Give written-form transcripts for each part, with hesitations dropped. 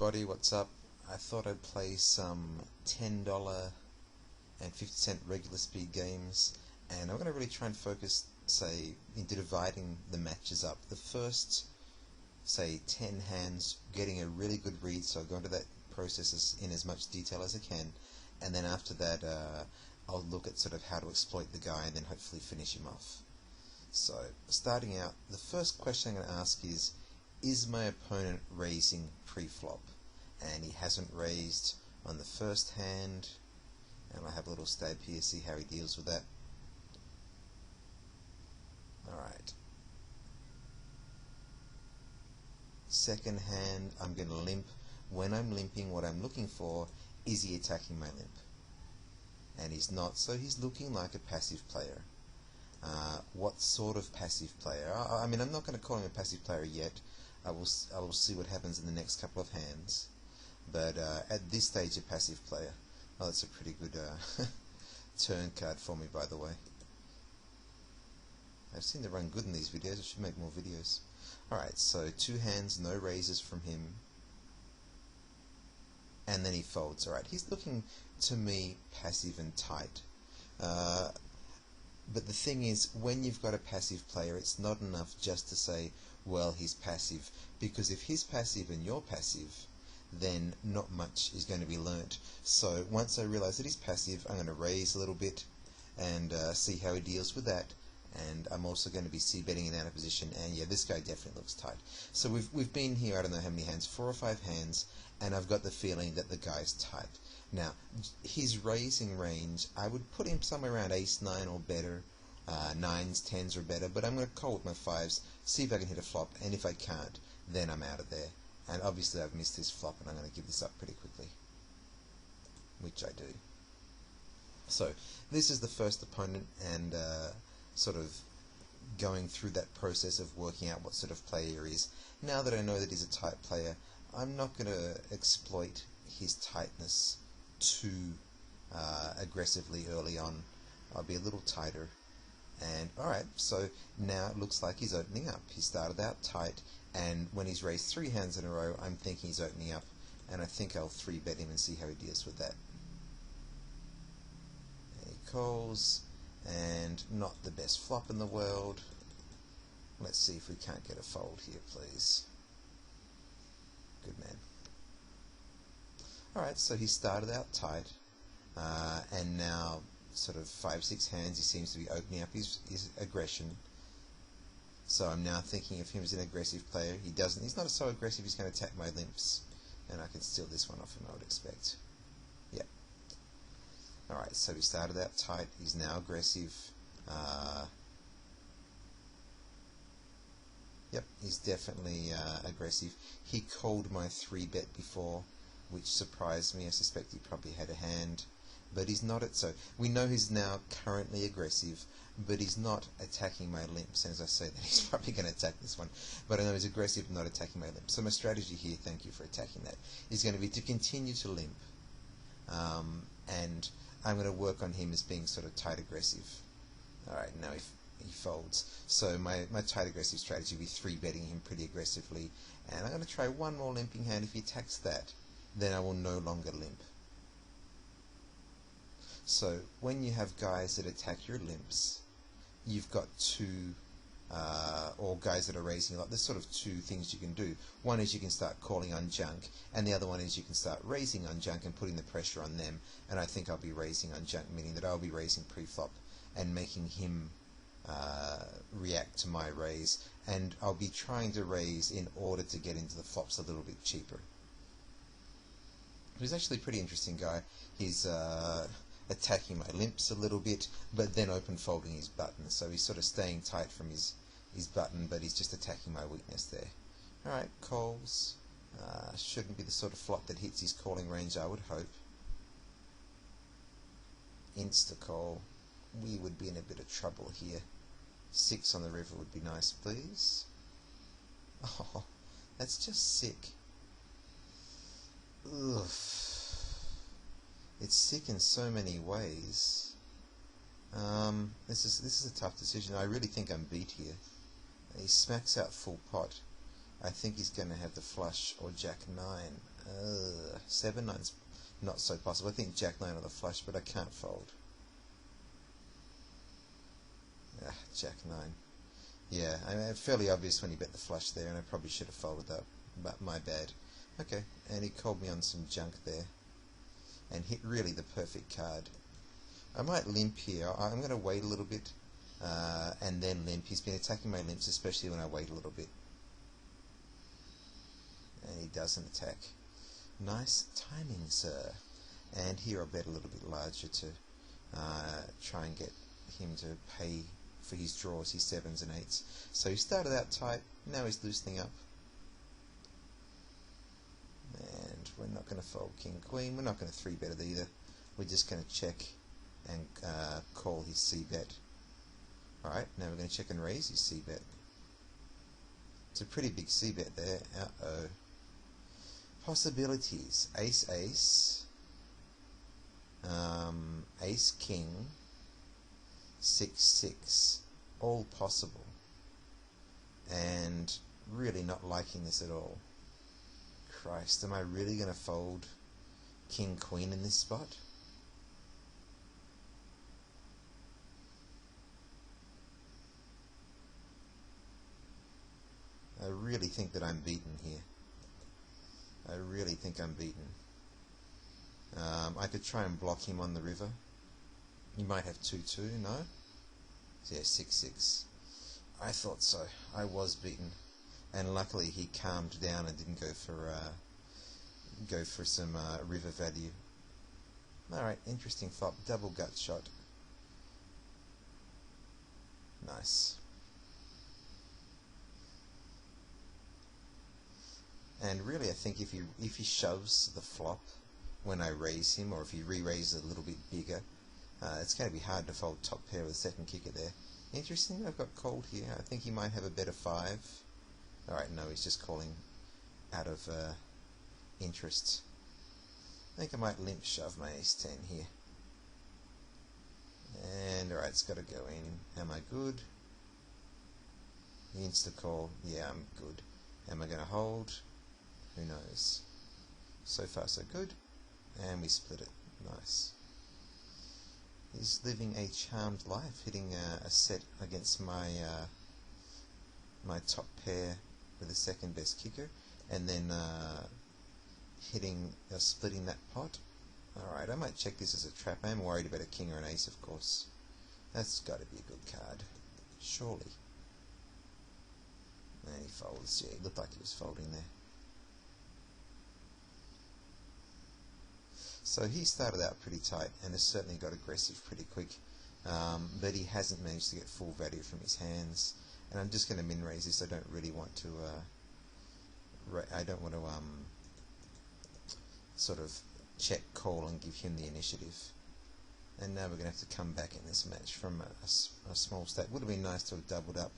everybody, what's up? I thought I'd play some $10 and 50-cent regular speed games, and I'm going to really try and focus, say, into dividing the matches up. The first, say, 10 hands, getting a really good read, so I'll go into that process in as much detail as I can, and then after that I'll look at sort of how to exploit the guy and then hopefully finish him off. So, starting out, the first question I'm going to ask is my opponent raising pre-flop? And he hasn't raised on the first hand, and I have a little stab here, see how he deals with that. Alright. Second hand, I'm going to limp. When I'm limping, what I'm looking for, is he attacking my limp? And he's not, so he's looking like a passive player. What sort of passive player? I mean, I'm not going to call him a passive player yet. I will see what happens in the next couple of hands. But at this stage, a passive player. Oh, that's a pretty good turn card for me, by the way. I've seen to run good in these videos. I should make more videos. Alright, so 2 hands, no raises from him. And then he folds. Alright, he's looking to me passive and tight. But the thing is, when you've got a passive player, it's not enough just to say, well, he's passive. Because if he's passive and you're passive, then not much is going to be learnt. So once I realise that he's passive, I'm going to raise a little bit and see how he deals with that. And I'm also going to be c-betting in out of position. And yeah, this guy definitely looks tight. So we've been here, I don't know how many hands, 4 or 5 hands, and I've got the feeling that the guy's tight. Now, his raising range, I would put him somewhere around ace-9 or better. 9s, 10s or better, but I'm going to call with my 5s, see if I can hit a flop, and if I can't, then I'm out of there. And obviously I've missed this flop, and I'm going to give this up pretty quickly, which I do. So this is the first opponent, and sort of going through that process of working out what sort of player he is. Now that I know that he's a tight player, I'm not going to exploit his tightness too aggressively early on. I'll be a little tighter. And alright, so now it looks like he's opening up. He started out tight, and when he's raised 3 hands in a row, I'm thinking he's opening up, and I think I'll 3-bet him and see how he deals with that. And he calls, and not the best flop in the world. Let's see if we can't get a fold here, please. Good man. Alright, so he started out tight, and now sort of 5-6 hands he seems to be opening up his aggression. So I'm now thinking of him as an aggressive player. He's not so aggressive, he's going to attack my limps, and I can steal this one off him, I would expect. Yep. Alright, so he started out tight, he's now aggressive. Yep, he's definitely aggressive. He called my 3-bet before, which surprised me. I suspect he probably had a hand. But he's not so we know he's now currently aggressive, but he's not attacking my limps. And as I say that, he's probably going to attack this one, but I know he's aggressive, not attacking my limps. So my strategy here, thank you for attacking that, is going to be to continue to limp, and I'm going to work on him as being sort of tight aggressive. Alright, now he folds, so my tight aggressive strategy will be 3-betting him pretty aggressively, and I'm going to try one more limping hand. If he attacks that, then I will no longer limp. So when you have guys that attack your limps, you've got or guys that are raising a lot, there's sort of 2 things you can do. One is you can start calling on junk, and the other one is you can start raising on junk and putting the pressure on them. And I think I'll be raising on junk, meaning that I'll be raising pre-flop and making him react to my raise, and I'll be trying to raise in order to get into the flops a little bit cheaper. He's actually a pretty interesting guy. He's attacking my limps a little bit, but then open folding his button, so he's sort of staying tight from his button, but he's just attacking my weakness there. Alright, calls. Shouldn't be the sort of flop that hits his calling range, I would hope. Insta call. We would be in a bit of trouble here. 6 on the river would be nice, please. Oh, that's just sick. Ugh. It's sick in so many ways. This is a tough decision. I really think I'm beat here. He smacks out full pot. I think he's going to have the flush or jack 9. 7, 9's not so possible. I think Jack 9 on the flush, but I can't fold. Jack 9. Yeah, I mean, fairly obvious when you bet the flush there, and I probably should have folded that, but my bad. Okay, and he called me on some junk there, and hit really the perfect card. I might limp here. I'm going to wait a little bit, and then limp. He's been attacking my limps, especially when I wait a little bit. And he doesn't attack. Nice timing, sir. And here I'll bet a little bit larger to try and get him to pay for his draws, his 7s and 8s. So he started out tight, now he's loosening up. And we're not going to fold King Queen, we're not going to 3-bet it either. We're just going to check and call his C-bet. Alright, now we're going to check and raise his C-bet. It's a pretty big C-bet there. Uh-oh. Possibilities. Ace, ace. Ace, king. 6, 6. All possible. And really not liking this at all. Christ, am I really going to fold King, Queen in this spot? I really think that I'm beaten here. I really think I'm beaten. I could try and block him on the river. He might have 2-2, no? Yeah, 6-6. I thought so. I was beaten. And luckily he calmed down and didn't go for some river value. Alright, interesting flop. Double gut shot. Nice. And really, I think if he shoves the flop when I raise him, or if he re-raises a little bit bigger, it's going to be hard to fold top pair with a second kicker there. Interesting, I've got called here. I think he might have a better 5. Alright, no, he's just calling out of interest. I think I might limp shove my ace 10 here. And alright, it's got to go in. Am I good? The insta call. Yeah, I'm good. Am I going to hold? Who knows? So far so good. And we split it. Nice. He's living a charmed life, hitting a set against my my top pair with the second best kicker, and then splitting that pot. Alright, I might check this as a trap. I am worried about a king or an ace, of course. That's got to be a good card. Surely. And he folds. Yeah, it looked like he was folding there. So he started out pretty tight and has certainly got aggressive pretty quick, but he hasn't managed to get full value from his hands. And I'm just going to min raise this. I don't really want to. I don't want to sort of check call and give him the initiative. And now we're going to have to come back in this match from a small stack. Would have been nice to have doubled up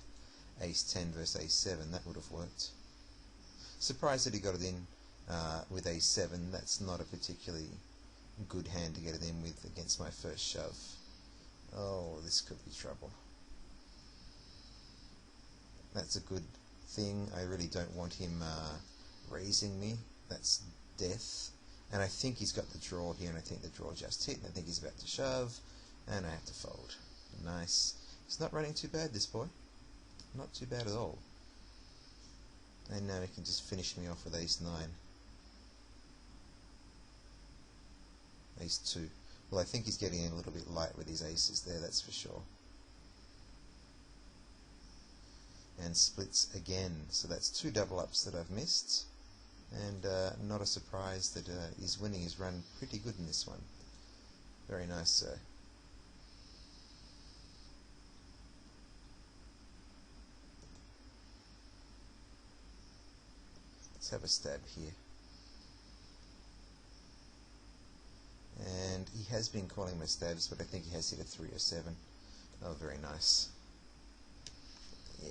ace 10 versus ace 7. That would have worked. Surprised that he got it in with ace 7. That's not a particularly good hand to get it in with against my first shove. Oh, this could be trouble. That's a good thing. I really don't want him raising me. That's death. And I think he's got the draw here, and I think the draw just hit, and I think he's about to shove, and I have to fold. Nice. He's not running too bad, this boy. Not too bad at all. And now he can just finish me off with ace 9. Ace 2. Well, I think he's getting a little bit light with his aces there, that's for sure. And splits again. So that's 2 double ups that I've missed. And not a surprise that he's winning his run pretty good in this one. Very nice, sir. Let's have a stab here. And he has been calling my stabs, but I think he has hit a 3 or 7. Oh, very nice.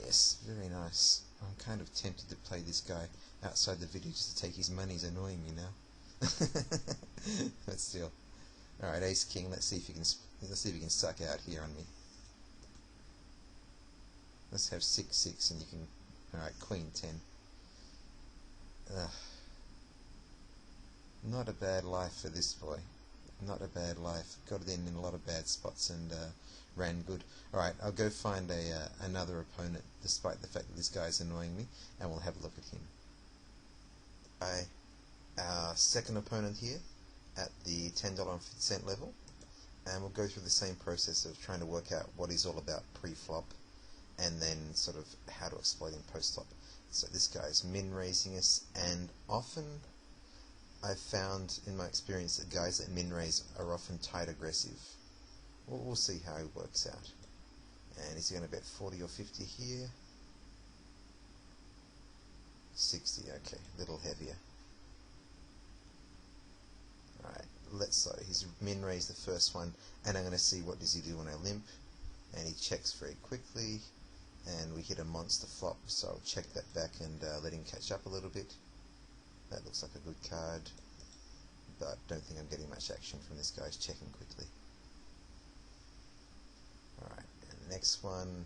Yes, very nice. I'm kind of tempted to play this guy outside the video just to take his money. He's annoying me now. But still. Alright, ace king. Let's see if he can suck out here on me. Let's have 6-6 and you can. Alright, queen 10. Ugh. Not a bad life for this boy. Not a bad life. Got it in a lot of bad spots and ran good. Alright, I'll go find another opponent, despite the fact that this guy's annoying me, and we'll have a look at him. Our second opponent here at the $10.50 level, and we'll go through the same process of trying to work out what he's all about pre-flop and then sort of how to exploit him post-flop. So this guy's min-raising us, and often I've found in my experience that guys that min-raise are often tight aggressive. We'll see how he works out. And is he going to bet 40 or 50 here? 60, okay, a little heavier. Alright, so he's min-raised the first one, and I'm going to see what does he do when I limp. And he checks very quickly, and we hit a monster flop, so I'll check that back and let him catch up a little bit. That looks like a good card, but don't think I'm getting much action from this guy's checking quickly. Alright, and the next one,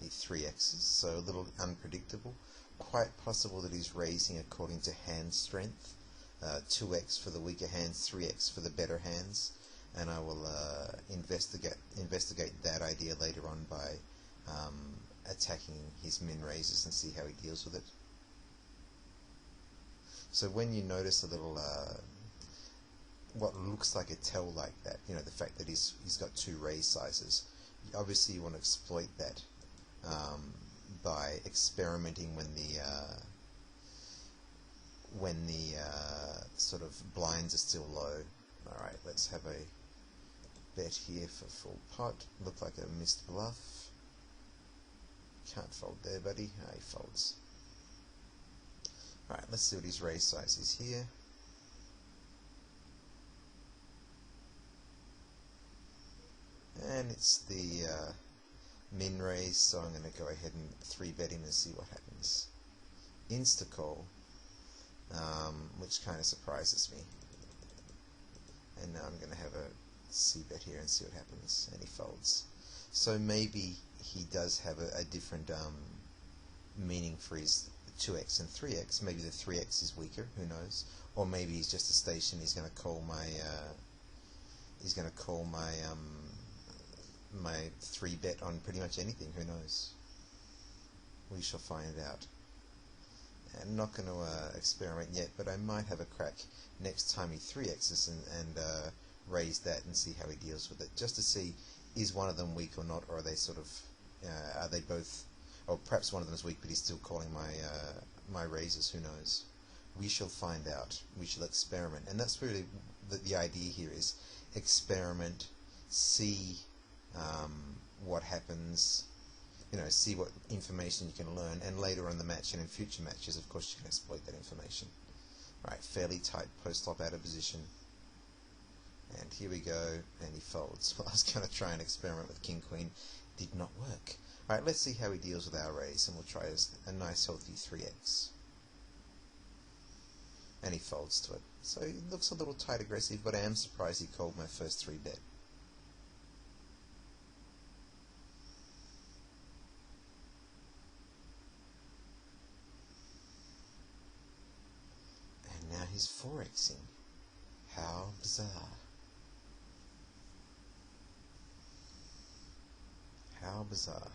he 3x's, so a little unpredictable. Quite possible that he's raising according to hand strength. 2x for the weaker hands, 3x for the better hands, and I will investigate that idea later on by attacking his min raises and see how he deals with it. So when you notice a little what looks like a tell like that, you know, the fact that he's got two raise sizes, obviously you want to exploit that by experimenting when the sort of blinds are still low. Alright, let's have a bet here for full pot. Looked like a missed bluff. Can't fold there, buddy. He folds. Alright, let's see what his raise size is here. And it's the min raise, so I'm going to go ahead and 3-bet him and see what happens. Insta-call, which kind of surprises me. And now I'm going to have a c-bet here and see what happens, and he folds. So maybe he does have a different meaning for his 2x and 3x. Maybe the 3x is weaker, who knows? Or maybe he's just a station. He's going to call my my 3-bet on pretty much anything. Who knows? We shall find out. I'm not going to experiment yet, but I might have a crack next time he 3x's and raise that and see how he deals with it, just to see is one of them weak or not, or are they sort of are they both, or perhaps one of them is weak but he's still calling my raises. Who knows? We shall find out. We shall experiment, and that's really the idea here is experiment, see what happens, you know, see what information you can learn, and later on in the match and in future matches, of course, you can exploit that information. Right, fairly tight post-flop out of position. And here we go, and he folds. Well, I was going to try and experiment with King-Queen. Did not work. Alright, let's see how he deals with our raise, and we'll try a nice healthy 3x. And he folds to it. So he looks a little tight aggressive, but I am surprised he called my first 3-bet. And now he's 4xing. How bizarre. How bizarre.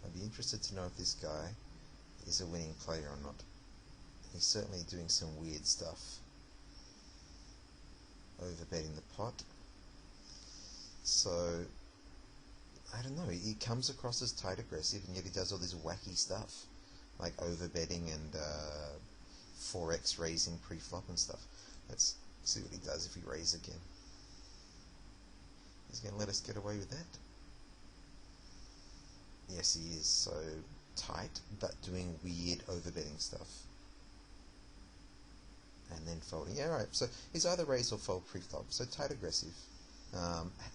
I'd be interested to know if this guy is a winning player or not. He's certainly doing some weird stuff. Overbetting the pot. So, I don't know, he comes across as tight aggressive, and yet he does all this wacky stuff, like overbetting and 4x raising pre-flop and stuff. Let's see what he does if we raise again. He's going to let us get away with that? Yes, he is. So tight, but doing weird overbetting stuff. And then folding. Yeah, right. So he's either raise or fold pre-flop. So tight aggressive.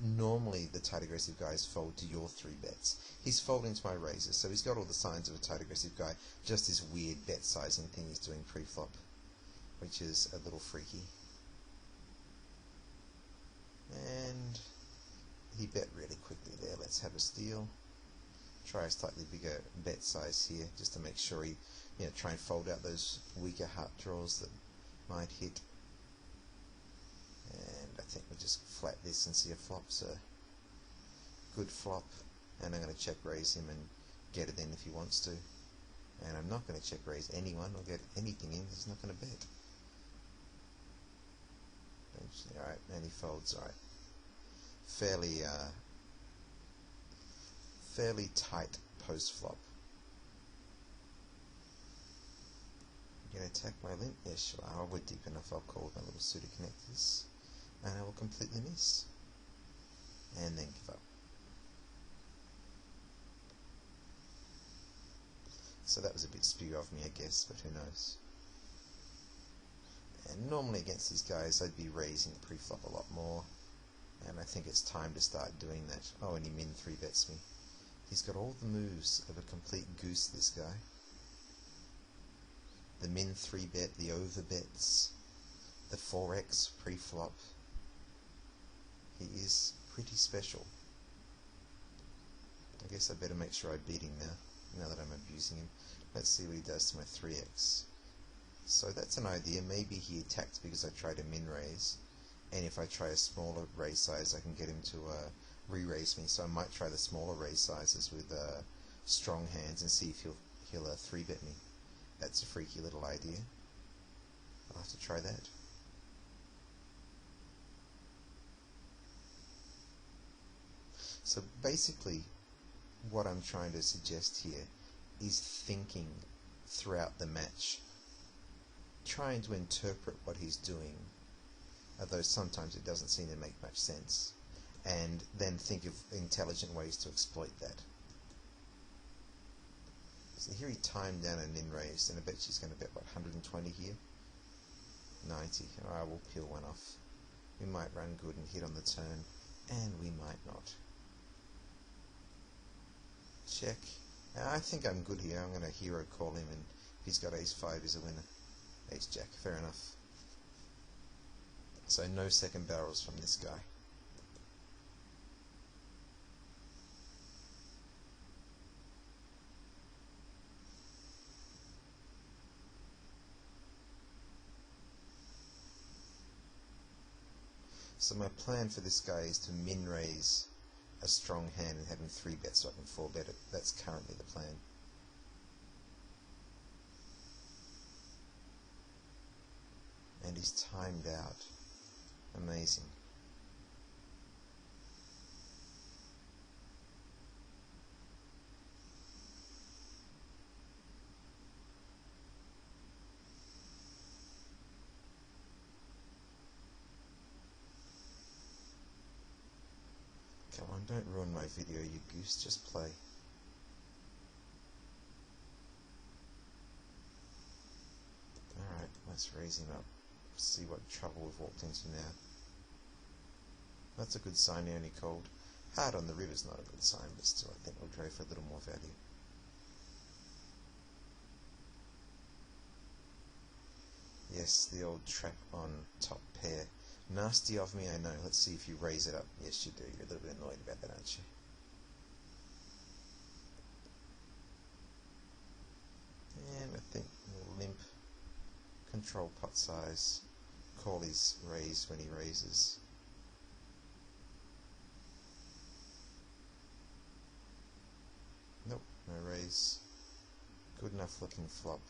Normally the tight aggressive guys fold to your 3-bets. He's folding to my raises, so he's got all the signs of a tight aggressive guy. Just this weird bet sizing thing he's doing pre-flop, which is a little freaky. And he bet really quickly there. Let's have a steal. try a slightly bigger bet size here, just to make sure he, try and fold out those weaker heart draws that might hit. And I think we'll just flat this and see a flop, so good flop. And I'm going to check raise him and get it in if he wants to. And I'm not going to check raise anyone or get anything in, he's not going to bet. Alright, and he folds. Alright. Fairly tight post flop. You gonna attack my limp? Yeah, sure. We're deep enough. I'll call my little suited connectors, and I will completely miss, and then give up. So that was a bit spew of me, I guess, but who knows. And normally against these guys, I'd be raising pre-flop a lot more, and I think it's time to start doing that. Oh, and he min 3 bets me. He's got all the moves of a complete goose, this guy. The min 3 bet, the over bets, the 4x pre-flop. He is pretty special. I guess I better make sure I beat him now that I'm abusing him. Let's see what he does to my 3x. So that's an idea. Maybe he attacked because I tried a min raise, and if I try a smaller raise size, I can get him to re-raise me. So I might try the smaller raise sizes with strong hands and see if he'll 3-bet me. That's a freaky little idea. I'll have to try that. So basically, what I'm trying to suggest here is thinking throughout the match, trying to interpret what he's doing, although sometimes it doesn't seem to make much sense, and then think of intelligent ways to exploit that. So here he timed down and in raised, and I bet she's going to bet, what, 120 here? 90. Alright, we'll peel one off. We might run good and hit on the turn, and we might not. Check. I think I'm good here. I'm going to hero call him, and if he's got ace-5, he's a winner. Ace-jack, fair enough. So no second barrels from this guy. So my plan for this guy is to min raise a strong hand and have him 3-bet so I can 4-bet it. That's currently the plan. And he's timed out. Amazing. Come on, don't ruin my video, you goose, just play. Alright, let's raise him up. See what trouble we've walked into now. That's a good sign, he only called. Hard on the river's not a good sign, but still I think we'll go for a little more value. Yes, the old trap on top pair. Nasty of me, I know. Let's see if you raise it up. Yes, you do. You're a little bit annoyed about that, aren't you? And I think we'll limp. Control pot size. Call his raise when he raises. Nope, no raise. Good enough looking flop.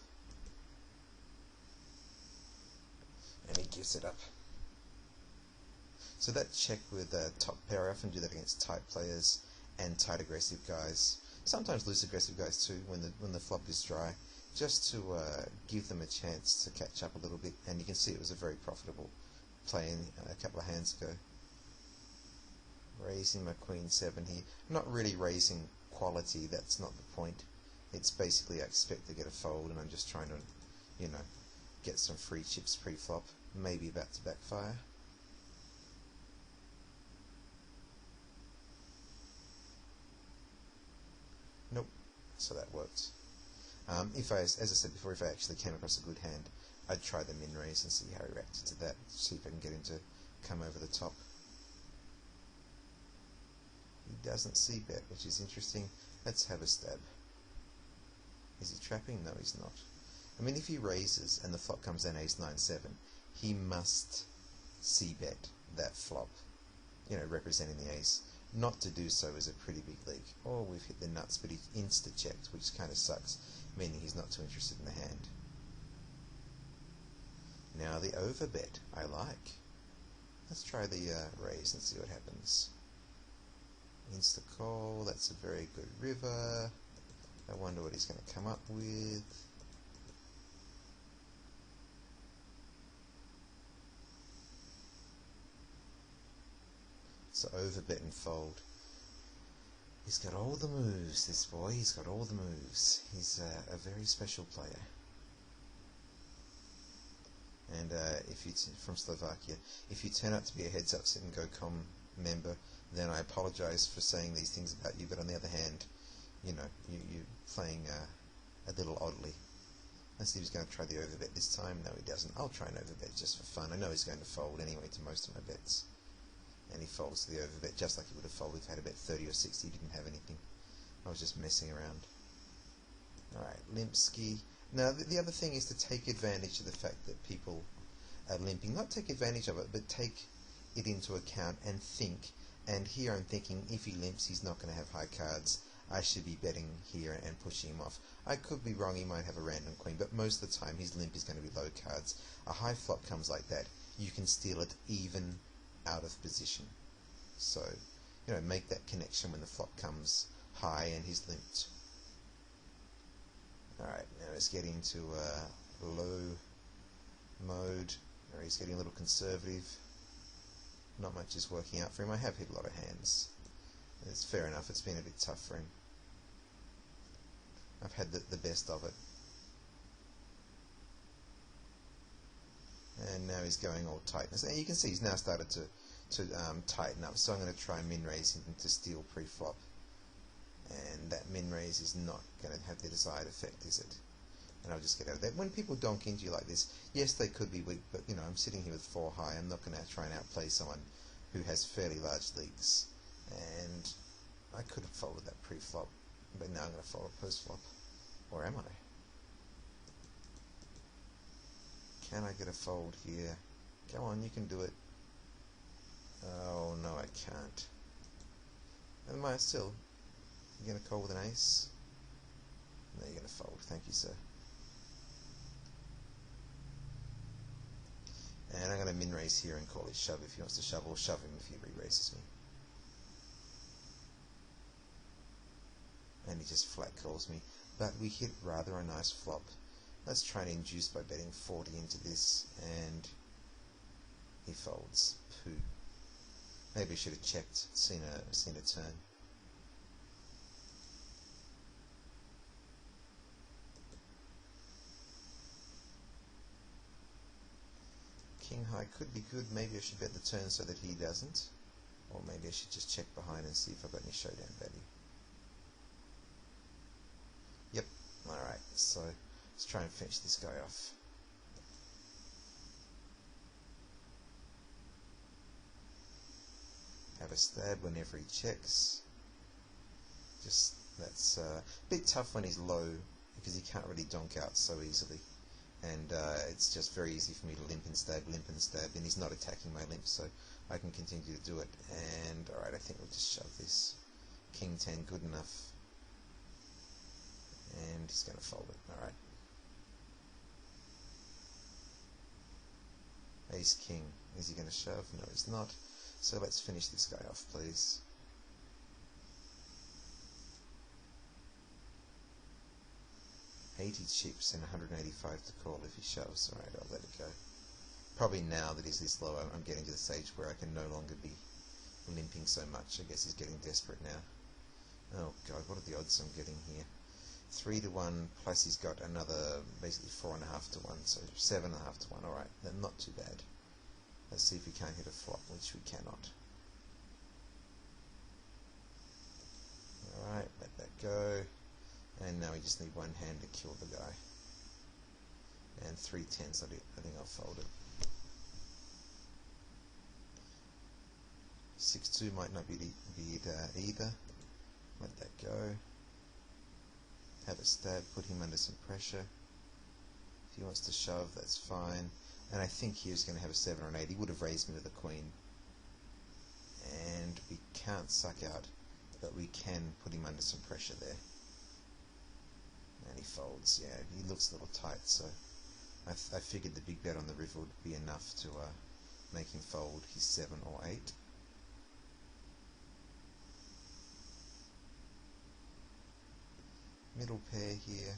And he gives it up. So that check with top pair, I often do that against tight players and tight aggressive guys. Sometimes loose aggressive guys too, when the flop is dry, just to give them a chance to catch up a little bit. And you can see it was a very profitable play a couple of hands ago. Raising my queen 7 here. Not really raising quality, that's not the point. It's basically I expect to get a fold, and I'm just trying to, get some free chips pre-flop. Maybe about to backfire. Nope, so that worked. If I, as I said before, if I actually came across a good hand, I'd try the min raise and see how he reacted to that. See if I can get him to come over the top. He doesn't see bet, which is interesting. Let's have a stab. Is he trapping? No, he's not. I mean, if he raises and the flop comes down ace 9-7, he must c-bet that flop, you know, representing the ace. Not to do so is a pretty big leak. Oh, we've hit the nuts, but he insta-checked, which kind of sucks, meaning he's not too interested in the hand. Now the overbet, I like. Let's try the raise and see what happens. Insta-call, that's a very good river. I wonder what he's going to come up with. So overbet and fold. He's got all the moves, this boy. He's got all the moves. He's a very special player. And if you from Slovakia, if you turn out to be a Heads Up Sit and Go Com member, then I apologise for saying these things about you. But on the other hand, you know, you're playing a little oddly. Let's see if he's going to try the overbet this time. No, he doesn't. I'll try an overbet just for fun. I know he's going to fold anyway to most of my bets. And he folds to the overbet just like he would have folded if he had a bet 30 or 60. He didn't have anything. I was just messing around. Alright, Limpski. Now, the other thing is to take advantage of the fact that people are limping. Not take advantage of it, but take it into account and think. And here I'm thinking, if he limps, he's not going to have high cards. I should be betting here and pushing him off. I could be wrong, he might have a random queen, but most of the time his limp is going to be low cards. A high flop comes like that. You can steal it even out of position. So, you know, make that connection when the flop comes high and he's limped. Alright, now let's get into low mode, or he's getting a little conservative. Not much is working out for him. I have hit a lot of hands. It's fair enough, it's been a bit tough for him. I've had the best of it. And now he's going all tightness. And you can see he's now started to tighten up, so I'm going to try and min-raise him to steal pre-flop. And that min-raise is not going to have the desired effect, is it? And I'll just get out of that. When people donk into you like this, yes, they could be weak, but, you know, I'm sitting here with 4 high. I'm not going to try and outplay someone who has fairly large leaks. And I could have folded that pre-flop, but now I'm going to fold a post-flop. Or am I? Can I get a fold here? Go on, you can do it. Oh, no, I can't. Am I still? You're going to call with an ace? No, you're going to fold. Thank you, sir. And I'm going to min-raise here and call it shove if he wants to shove, or shove him if he re-raises me. And he just flat calls me. But we hit rather a nice flop. Let's try and induce by betting 40 into this, and he folds. Pooh. Maybe I should have checked, seen a turn. King high could be good. Maybe I should bet the turn so that he doesn't. Or maybe I should just check behind and see if I've got any showdown value. Yep. Alright, so let's try and finish this guy off. Have a stab whenever he checks. Just, that's a bit tough when he's low, because he can't really donk out so easily. And it's just very easy for me to limp and stab, and he's not attacking my limp, so I can continue to do it. And alright, I think we'll just shove this. King 10, good enough. And he's going to fold it. Alright. Ace King. Is he going to shove? No, he's not. So let's finish this guy off, please. $80 chips and 185 to call if he shoves. Alright, I'll let it go. Probably now that he's this low, I'm getting to the stage where I can no longer be limping so much. I guess he's getting desperate now. Oh god, what are the odds I'm getting here? 3 to 1, plus he's got another basically 4.5 to 1, so 7.5 to 1. Alright, then not too bad. Let's see if we can't hit a flop, which we cannot. Alright, let that go. And now we just need one hand to kill the guy. And 3 10s, I think I'll fold it. 6-2 might not be it either. Let that go. Have a stab, put him under some pressure. If he wants to shove, that's fine. And I think he was going to have a 7 or an 8. He would have raised me with a queen. And we can't suck out, but we can put him under some pressure there. And he folds. Yeah, he looks a little tight, so I figured the big bet on the river would be enough to make him fold his 7 or 8. Middle pair here,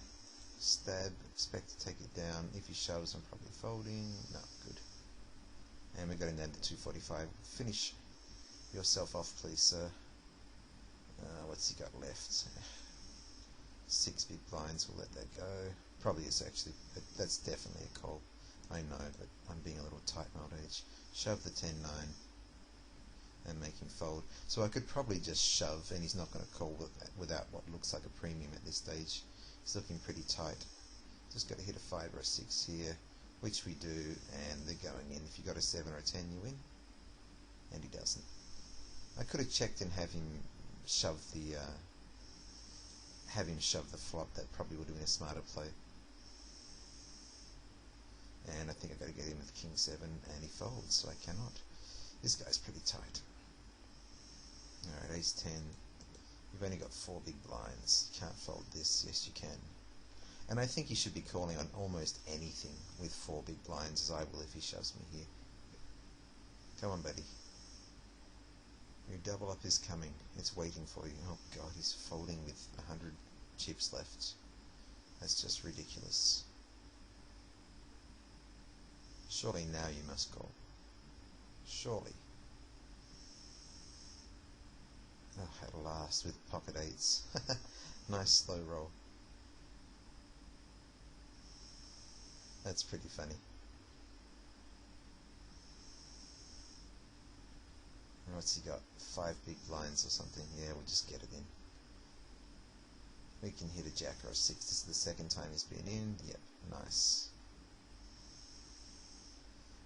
stab, expect to take it down. If he shoves, I'm probably folding. No, good. And we got him down to 245. Finish yourself off, please, sir. What's he got left? 6 big blinds, we'll let that go. Probably is actually, that's definitely a call. I know, but I'm being a little tight in old age. Shove the 10-9 and make him fold. So I could probably just shove, and he's not going to call without what looks like a premium at this stage. He's looking pretty tight. Just got to hit a 5 or a 6 here, which we do, and they're going in. If you got a 7 or a 10, you win. And he doesn't. I could have checked and have him shove the flop. That probably would have been a smarter play. And I think I got to get him with King 7, and he folds, so I cannot. This guy's pretty tight. Alright, Ace 10. You've only got 4 big blinds. You can't fold this. Yes, you can. And I think he should be calling on almost anything with 4 big blinds, as I will if he shoves me here. Come on, buddy. Your double up is coming. It's waiting for you. Oh god, he's folding with 100 chips left. That's just ridiculous. Surely now you must call. Surely. Oh, at last, with pocket 8s. Nice slow roll. That's pretty funny. What's he got? 5 big blinds or something. Yeah, we'll just get it in. We can hit a jack or a 6. This is the second time he's been in. Yep, nice.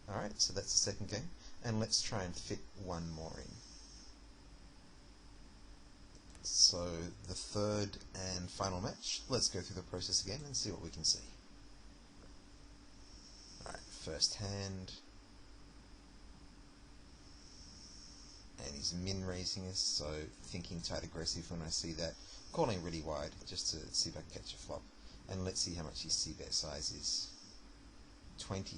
Alright, so that's the second game. And let's try and fit one more in. So, the third and final match. Let's go through the process again and see what we can see. Alright, first hand. And he's min-raising us, so thinking tight aggressive when I see that. Calling really wide, just to see if I can catch a flop. And let's see how much his c-bet size is. 20.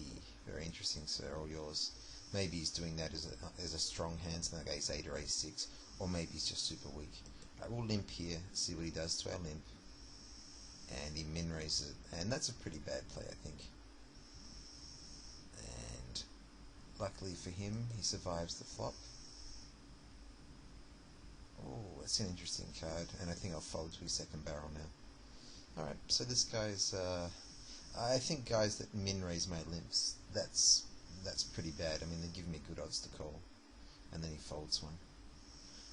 Very interesting, sir. All yours. Maybe he's doing that as a strong hand, something like ace 8 or ace 6. Or maybe he's just super weak. Right, we'll limp here, see what he does to our limp. And he min-raises it. And that's a pretty bad play, I think. And luckily for him, he survives the flop. Oh, that's an interesting card, and I think I'll fold to his second barrel now. Alright, so this guy's, I think guys that min-raise my limps, that's pretty bad. I mean, they give me good odds to call, and then he folds one.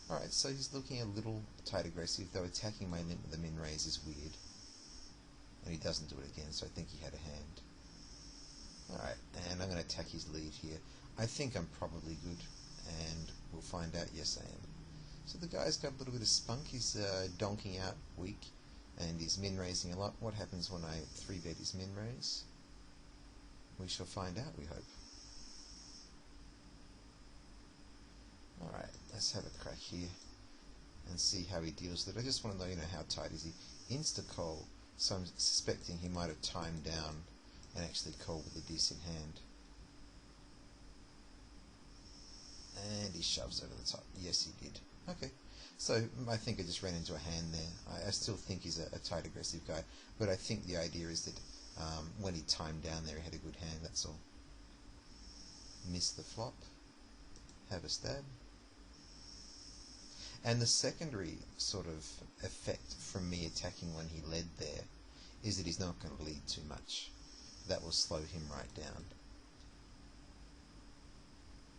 Alright, so he's looking a little tight aggressive, though attacking my limp with the min-raise is weird. And he doesn't do it again, so I think he had a hand. Alright, and I'm going to attack his lead here. I think I'm probably good, and we'll find out. Yes, I am. So the guy's got a little bit of spunk. He's donking out weak, and he's min-raising a lot. What happens when I 3-bet his min-raise? We shall find out, we hope. Alright, let's have a crack here and see how he deals with it. I just want to know, how tight is he? Insta-call, so I'm suspecting he might have timed down and actually called with a decent hand. And he shoves over the top. Yes, he did. Okay, so I think I just ran into a hand there. I still think he's a tight, aggressive guy, but I think the idea is that when he timed down there, he had a good hand, that's all. Miss the flop. Have a stab. And the secondary sort of effect from me attacking when he led there is that he's not going to lead too much. That will slow him right down.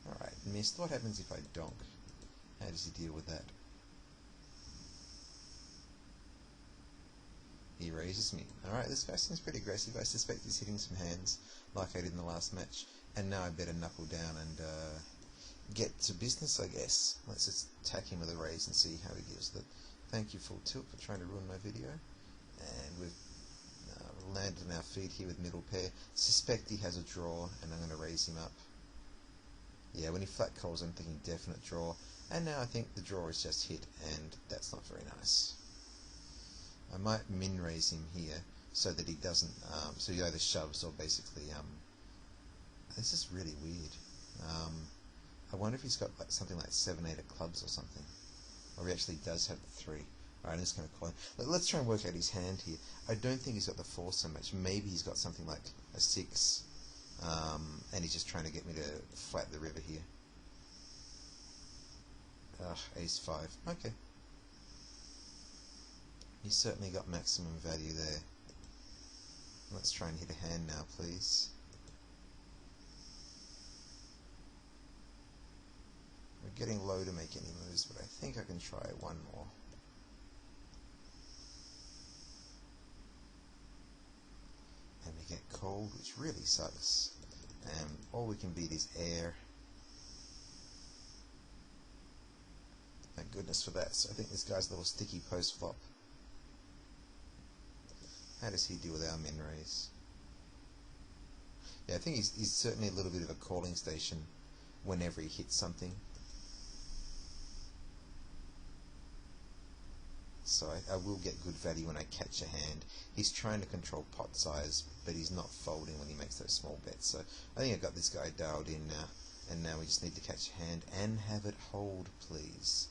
Alright, missed. What happens if I donk? How does he deal with that? He raises me. Alright, this guy seems pretty aggressive. I suspect he's hitting some hands like I did in the last match. And now I better knuckle down and get to business, I guess. Let's just attack him with a raise and see how he deals with it. Thank you, Full Tilt, for trying to ruin my video. And we've landed on our feet here with middle pair. Suspect he has a draw, and I'm going to raise him up. Yeah, when he flat calls, I'm thinking definite draw. And now I think the draw is just hit, and that's not very nice. I might min raise him here so that he doesn't, so he either shoves or basically, this is really weird. I wonder if he's got like something like 7-8 of clubs or something. Or he actually does have the 3. Alright, I'm just going to call him. Let's try and work out his hand here. I don't think he's got the 4 so much. Maybe he's got something like a 6. And he's just trying to get me to flat the river here. Ace 5. Okay. He's certainly got maximum value there. Let's try and hit a hand now, please. We're getting low to make any moves, but I think I can try one more. And we get cold, which really sucks. And all we can beat is air. Thank goodness for that. So I think this guy's a little sticky post-flop. How does he deal with our min raise? Yeah, I think he's certainly a little bit of a calling station whenever he hits something. So I will get good value when I catch a hand. He's trying to control pot size, but he's not folding when he makes those small bets. So I think I've got this guy dialed in now, and now we just need to catch a hand and have it hold, please.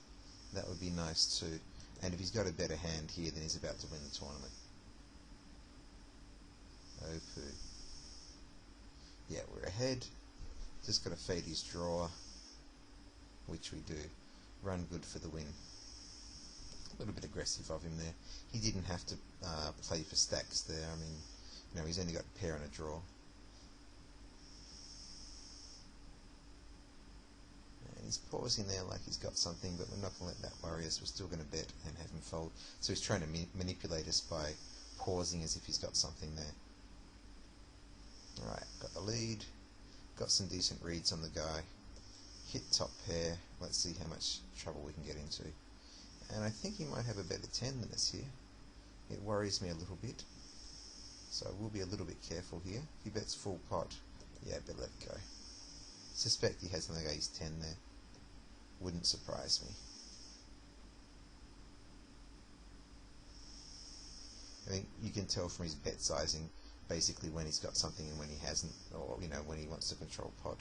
That would be nice too. And if he's got a better hand here, then he's about to win the tournament. Oh poo. Yeah, we're ahead. Just got to fade his draw, which we do. Run good for the win. A little bit aggressive of him there. He didn't have to play for stacks there. I mean, you know, he's only got a pair and a draw. And he's pausing there like he's got something, but we're not going to let that worry us. We're still going to bet and have him fold. So he's trying to manipulate us by pausing as if he's got something there. Alright, got the lead. Got some decent reads on the guy. Hit top pair. Let's see how much trouble we can get into. And I think he might have a better 10 than us here. It worries me a little bit. So I will be a little bit careful here. He bets full pot. Yeah, but let it go. Suspect he has something like ace 10 there. Wouldn't surprise me. I think you can tell from his bet sizing basically when he's got something and when he hasn't, or you know, when he wants to control pot.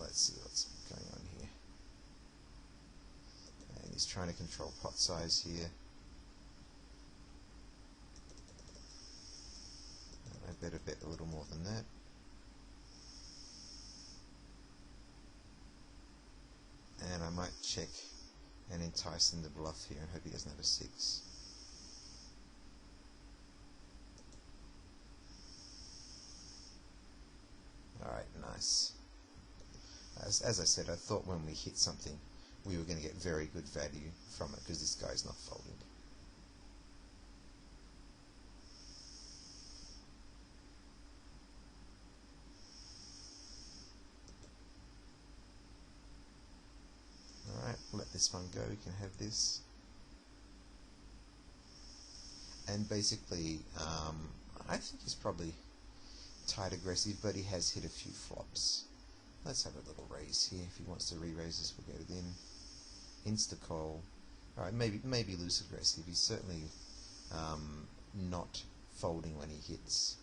Let's see what's going on here. And he's trying to control pot size here. And I better bet a little more than that. And I might check and entice him to bluff here and hope he doesn't have a 6. Alright, nice. As I said, I thought when we hit something we were going to get very good value from it because this guy's not folding. Alright, let this one go, we can have this. And basically, I think he's probably tight aggressive, but he has hit a few flops. Let's have a little raise here. If he wants to re-raise us, we'll go to them. Insta-call. Alright, maybe loose aggressive. He's certainly not folding when he hits.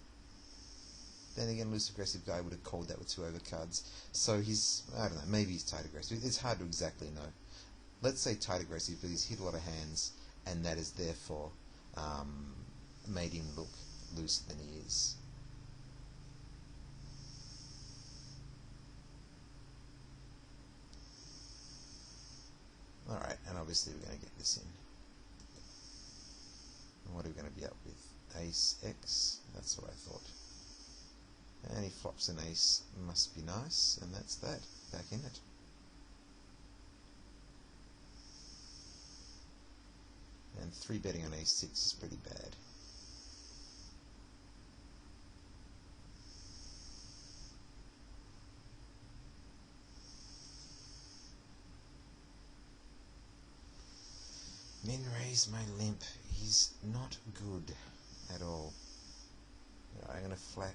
Then again, loose aggressive guy would have called that with 2 overcards. So he's, I don't know, maybe he's tight aggressive. It's hard to exactly know. Let's say tight aggressive, but he's hit a lot of hands, and that has therefore made him look looser than he is. Alright, and obviously we're going to get this in. And what are we going to be up with? Ace X? That's what I thought. And he flops an ace, must be nice, and that's that. Back in it. And 3 betting on ace 6 is pretty bad. Min is my limp. He's not good at all. I'm going to flat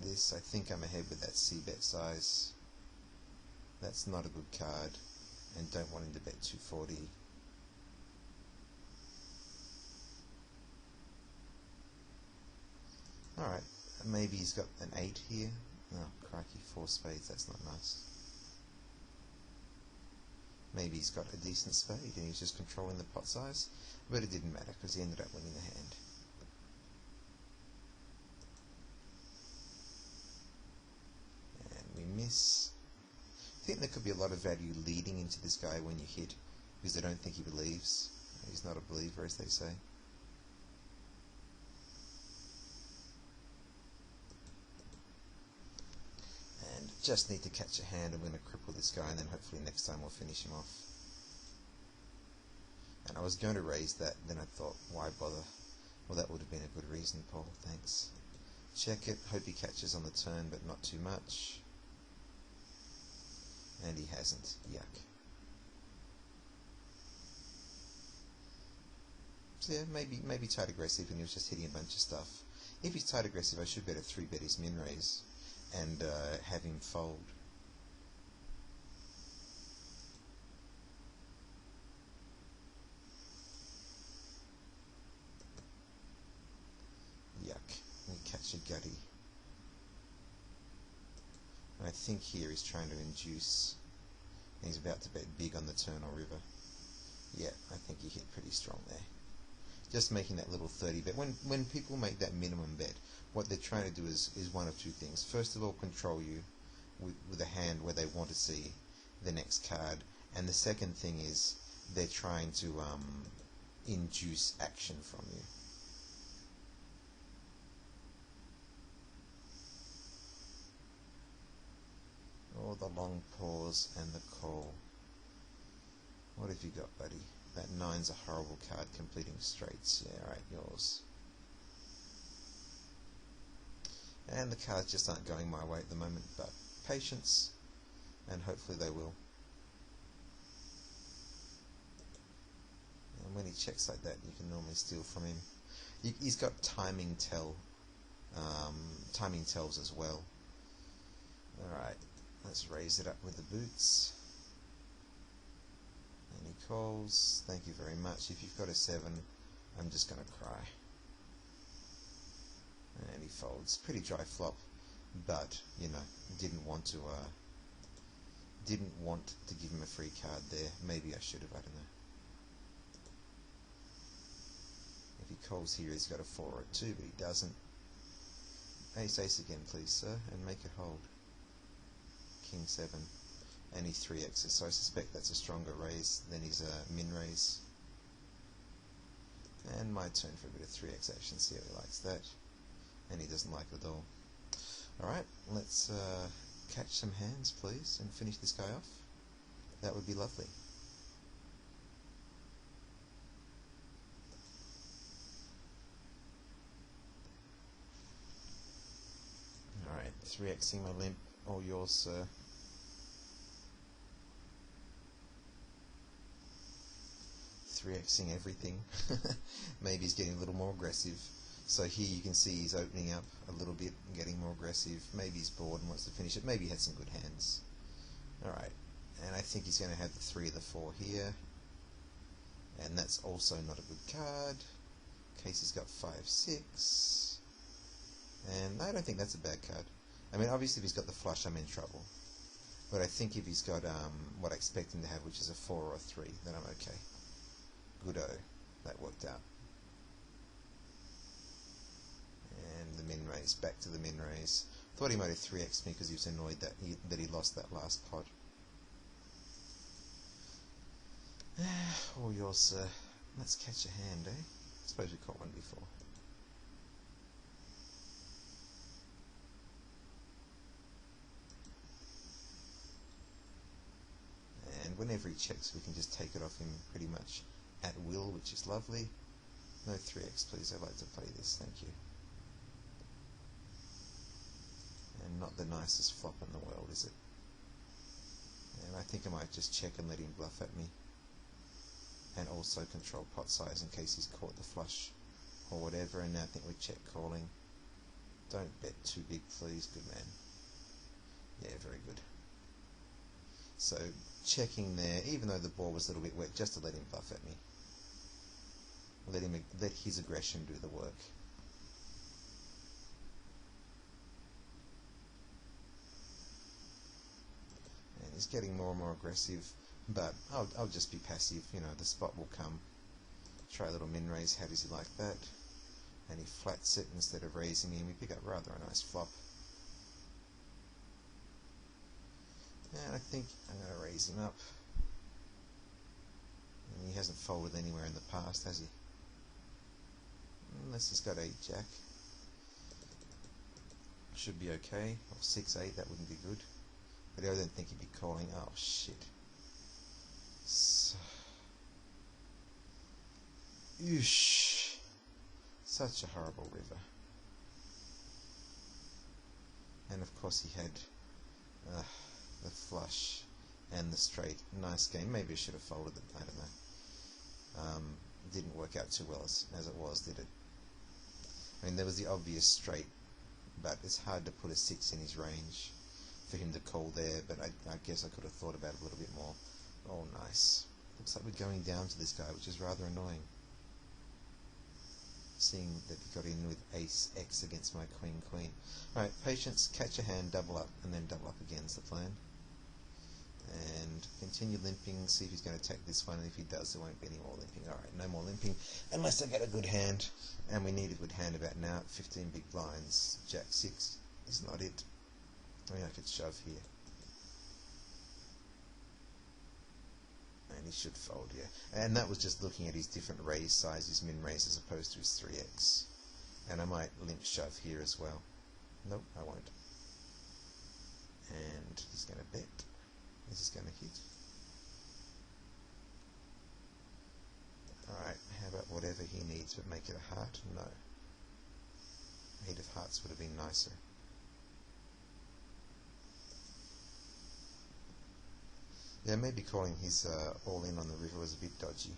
this. I think I'm ahead with that C-bet size. That's not a good card, and don't want him to bet 240. Alright, maybe he's got an 8 here. Oh, crikey, 4 spades, that's not nice. Maybe he's got a decent spade and he's just controlling the pot size, but it didn't matter because he ended up winning the hand. And we miss. I think there could be a lot of value leading into this guy when you hit, because I don't think he believes. He's not a believer, as they say. And just need to catch a hand. I'm going to cripple this guy, and then hopefully next time we'll finish him off. And I was going to raise that, then I thought, why bother? Well, that would have been a good reason, Paul. Thanks. Check it. Hope he catches on the turn, but not too much. And he hasn't. Yuck. So yeah, maybe tight aggressive, and he was just hitting a bunch of stuff. If he's tight aggressive, I should bet a 3-bet his min raise and have him fold. Yuck. We catch a gutty. And I think here he's trying to induce, and he's about to bet big on the turn or river. Yeah, I think he hit pretty strong there. Just making that little 30 bet. When people make that minimum bet, what they're trying to do is one of two things. First of all, control you with a hand where they want to see the next card, and the second thing is they're trying to induce action from you. Oh, the long pause and the call. What have you got, buddy? That 9's a horrible card, completing straights. Yeah, right, yours. And the cards just aren't going my way at the moment, but patience, and hopefully they will. And when he checks like that, you can normally steal from him. He's got timing tells as well. Alright, let's raise it up with the boots. And he calls. Thank you very much. If you've got a 7, I'm just going to cry. And he folds. Pretty dry flop, but you know, didn't want to give him a free card there. Maybe I should have. I don't know. If he calls here, he's got a 4 or a 2, but he doesn't. Ace ace again, please, sir, and make it hold. King 7, and he 3x's, so I suspect that's a stronger raise than his min raise. And my turn for a bit of 3x action. See how he likes that. And he doesn't like it at all. Alright, let's catch some hands, please, and finish this guy off. That would be lovely. Alright, 3xing my limp, all yours, sir. Xing everything. Maybe he's getting a little more aggressive. So here you can see he's opening up a little bit and getting more aggressive. Maybe he's bored and wants to finish it. Maybe he had some good hands. Alright, and I think he's going to have the 3 or the 4 here. And that's also not a good card. Casey's got 5, 6. And I don't think that's a bad card. I mean, obviously if he's got the flush, I'm in trouble. But I think if he's got what I expect him to have, which is a 4 or a 3, then I'm okay. Goodo. That worked out. And the min raise. Back to the min raise. Thought he might have 3x'd me because he was annoyed that he lost that last pot. All yours, sir. Let's catch a hand, eh? I suppose we caught one before. And whenever he checks, we can just take it off him pretty much at will, which is lovely. No 3x, please. I'd like to play this. Thank you. And not the nicest flop in the world, is it? And I think I might just check and let him bluff at me. and also control pot size in case he's caught the flush or whatever. And now I think we check calling. Don't bet too big, please. Good man. Yeah, very good. So checking there, even though the ball was a little bit wet, just to let him bluff at me. Let his aggression do the work. And he's getting more and more aggressive, but I'll just be passive. You know, the spot will come. Try a little min raise. How does he like that? And he flats it instead of raising him. We pick up rather a nice flop. And I think I'm going to raise him up. And he hasn't folded anywhere in the past, has he? Unless he's got 8-jack. Should be okay. Or 6-8, that wouldn't be good. But I don't think he'd be calling. Oh, shit. So, oosh. Such a horrible river. And of course he had the flush and the straight. Nice game. Maybe I should have folded it. I don't know. Didn't work out too well as it was, did it? I mean, there was the obvious straight, but it's hard to put a 6 in his range for him to call there, but I guess I could have thought about it a little bit more. Oh, nice. Looks like we're going down to this guy, which is rather annoying. Seeing that he got in with ace X against my queen queen. Alright, patience, catch a hand, double up, and then double up again is the plan. And continue limping, see if he's going to take this one, and if he does there won't be any more limping. Alright, no more limping, unless I get a good hand, and we need a good hand about now. 15 big blinds, Jack 6 is not it. I mean, I could shove here. And he should fold, yeah. And that was just looking at his different raise sizes, min raise as opposed to his 3x. And I might limp shove here as well. Nope, I won't. And he's going to bet. Is this going to hit? Alright, how about whatever he needs, but make it a heart? No. 8 of hearts would have been nicer. Yeah, maybe calling his all-in on the river was a bit dodgy.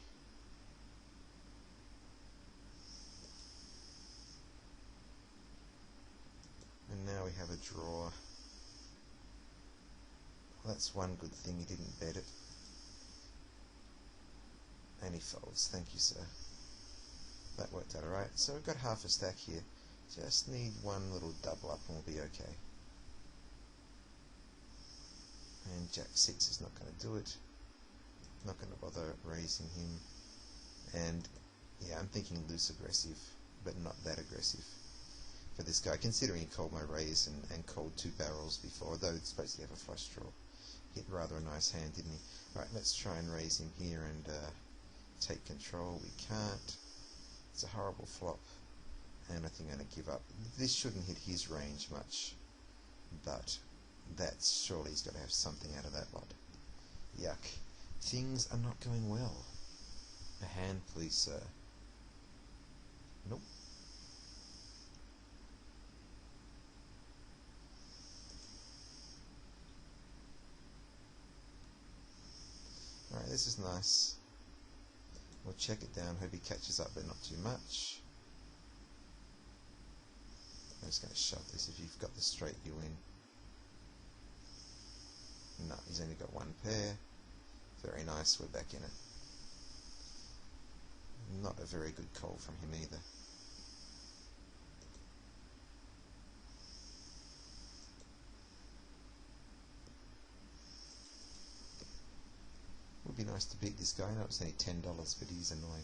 And now we have a draw. Well, that's one good thing, he didn't bet it. And he folds. Thank you, sir. That worked out alright. So we've got half a stack here. Just need one little double up and we'll be okay. And Jack 6 is not going to do it. Not going to bother raising him. And yeah, I'm thinking loose aggressive, but not that aggressive for this guy, considering he called my raise and called 2 barrels before, though it's supposed to have a flush draw. Hit rather a nice hand, didn't he? Alright, let's try and raise him here and take control. We can't. It's a horrible flop, and I think I'm going to give up. This shouldn't hit his range much, but that's surely he's got to have something out of that lot. Yuck. Things are not going well. A hand, please, sir. Nope. Alright, this is nice. We'll check it down, hope he catches up, but not too much. I'm just going to shove this. If you've got the straight, you win. No, he's only got 1 pair. Very nice, we're back in it. Not a very good call from him either. Would be nice to beat this guy. I know it's only $10, but he's annoying.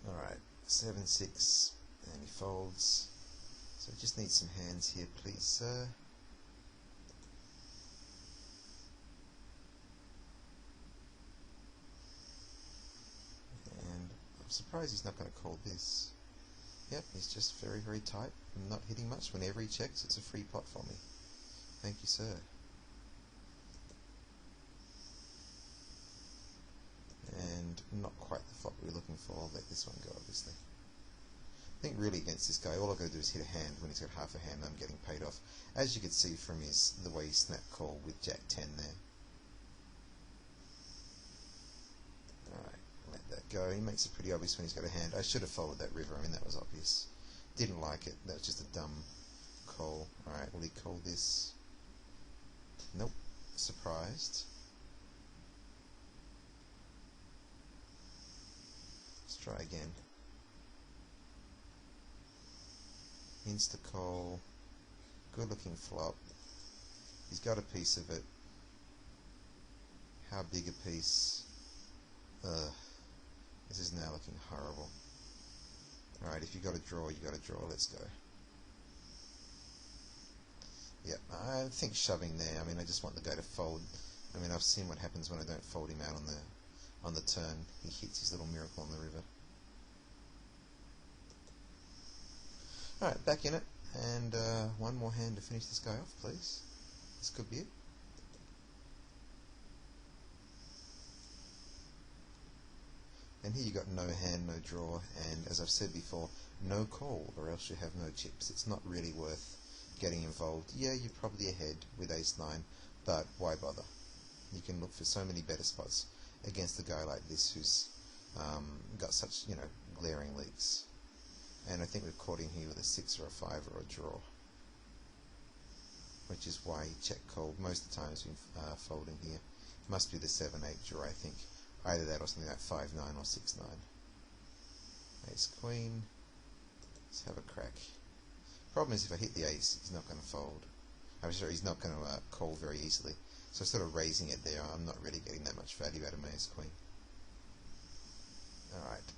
Alright, 7-6, and he folds. So I just need some hands here, please, sir. And I'm surprised he's not going to call this. Yep, he's just very, very tight. I'm not hitting much. Whenever he checks, it's a free pot for me. Thank you, sir. And not quite the flop we were looking fall. Let this one go, obviously. I think really against this guy, all I've got to do is hit a hand. When he's got half a hand, I'm getting paid off. As you can see from the way he snapped call with Jack 10 there. Alright, let that go. He makes it pretty obvious when he's got a hand. I should have folded that river. I mean, that was obvious. Didn't like it. That was just a dumb call. Alright, will he call this? Nope. Surprised. Let's try again. Insta call. Good looking flop. He's got a piece of it. How big a piece? This is now looking horrible. Alright, if you got a draw, you got a draw. Let's go. Yep, I think shoving there. I mean, I just want the guy to fold. I mean, I've seen what happens when I don't fold him out on the turn. He hits his little miracle on the river. Alright, back in it. And one more hand to finish this guy off, please. This could be it. And here you got no hand, no draw, and as I've said before, no call, or else you have no chips. It's not really worth getting involved. Yeah, you're probably ahead with ace-9, but why bother? You can look for so many better spots against a guy like this who's got such, glaring leaks. And I think we've caught him here with a 6 or a 5 or a draw, which is why he check-called most of the times we've folding here. Must be the 7-8 draw, I think. Either that or something like 5-9 or 6-9. Ace-Queen. Let's have a crack. Problem is, if I hit the ace, he's not going to fold. I'm sure he's not going to call very easily. So sort of raising it there, I'm not really getting that much value out of my ace-queen. Alright.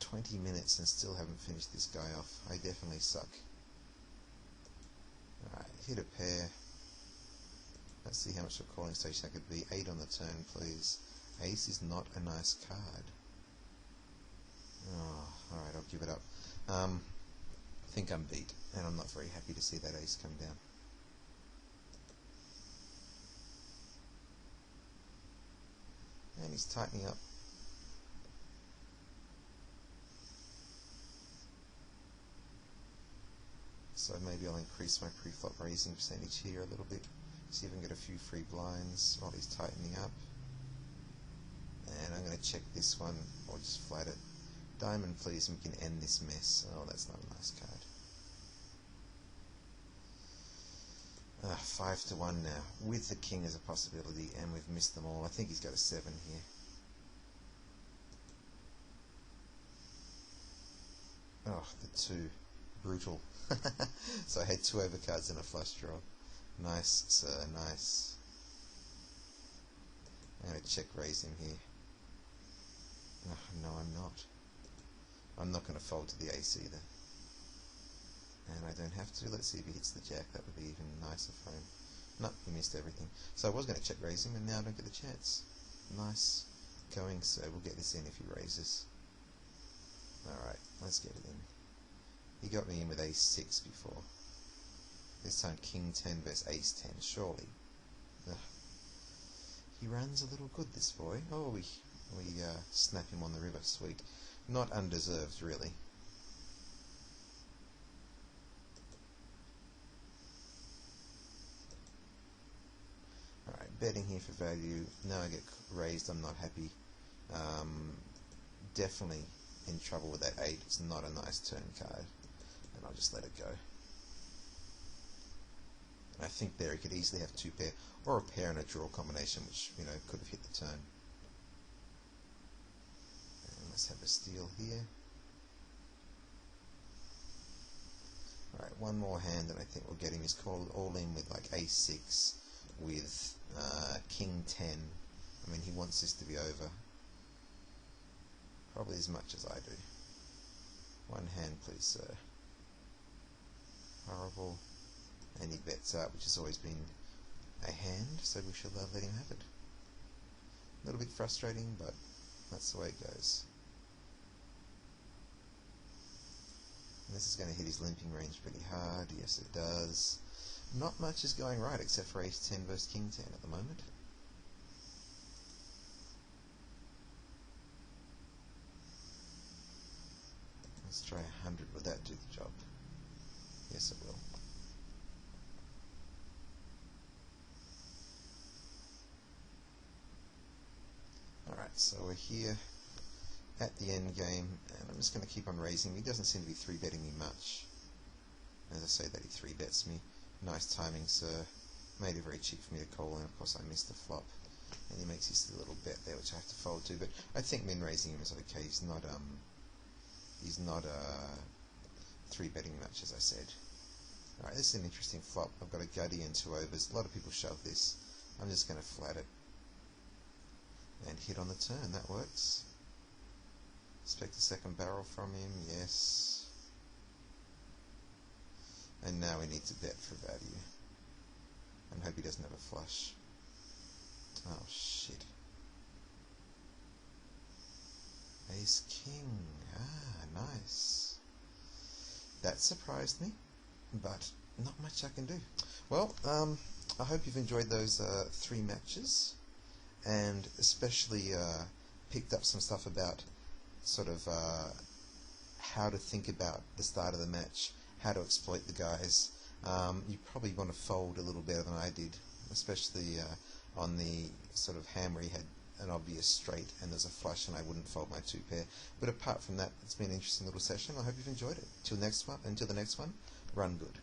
20 minutes and still haven't finished this guy off. I definitely suck. Alright, hit a pair. Let's see how much of a calling station I could be. 8 on the turn, please. Ace is not a nice card. Oh, alright, I'll give it up. I think I'm beat, and I'm not very happy to see that ace come down. And he's tightening up. So maybe I'll increase my pre-flop raising percentage here a little bit. See if I can get a few free blinds while he's tightening up. And I'm going to check this one, or just flat it. Diamond, please, and we can end this mess. Oh, that's not a nice card. 5-1 now, with the king as a possibility, and we've missed them all. I think he's got a 7 here. Oh, the 2. Brutal. So I had 2 overcards and a flush draw. Nice, sir, nice. I'm going to check raise him here. Oh, no, I'm not. I'm not going to fold to the ace either. And I don't have to. Let's see if he hits the jack. That would be even nicer for him. No, he missed everything. So I was going to check raise him, and now I don't get the chance. Nice going, sir. We'll get this in if he raises. Alright, let's get it in. He got me in with ace-6 before. This time king 10 versus ace 10, surely. Ugh. He runs a little good, this boy. Oh, we snap him on the river. Sweet. Not undeserved, really. Alright, betting here for value. Now I get raised, I'm not happy. Definitely in trouble with that 8. It's not a nice turn card. And I'll just let it go. And I think there he could easily have 2 pair, or a pair and a draw combination, which, could have hit the turn. And let's have a steal here. Alright, one more hand and I think we'll get him. He's called all in with like ace-6 with king 10. I mean, he wants this to be over. Probably as much as I do. One hand, please, sir. Horrible. And he bets up, which has always been a hand, so we should let him have it. A little bit frustrating, but that's the way it goes. And this is going to hit his limping range pretty hard. Yes, it does. Not much is going right except for ace 10 versus king 10 at the moment. Let's try 100. Would that do the job? Yes, it will. Alright, so we're here at the end game, and I'm just going to keep on raising. He doesn't seem to be 3-betting me much. As I say that he 3-bets me. Nice timing, sir. Made it very cheap for me to call, and of course I missed the flop. And he makes his little bet there, which I have to fold to. But I think min raising him is okay. He's not 3-betting much, as I said. Alright, this is an interesting flop. I've got a gutty and 2 overs. A lot of people shove this. I'm just going to flat it and hit on the turn. That works. Expect a second barrel from him. Yes. And now we need to bet for value. And hope he doesn't have a flush. Oh shit. Ace King. Ah, nice. That surprised me, but not much I can do. Well, I hope you've enjoyed those 3 matches, and especially picked up some stuff about sort of how to think about the start of the match, how to exploit the guys. You probably want to fold a little better than I did, especially on the sort of hand where he had an obvious straight and there's a flush and I wouldn't fold my 2 pair. But apart from that, it's been an interesting little session. I hope you've enjoyed it. Until the next one, run good.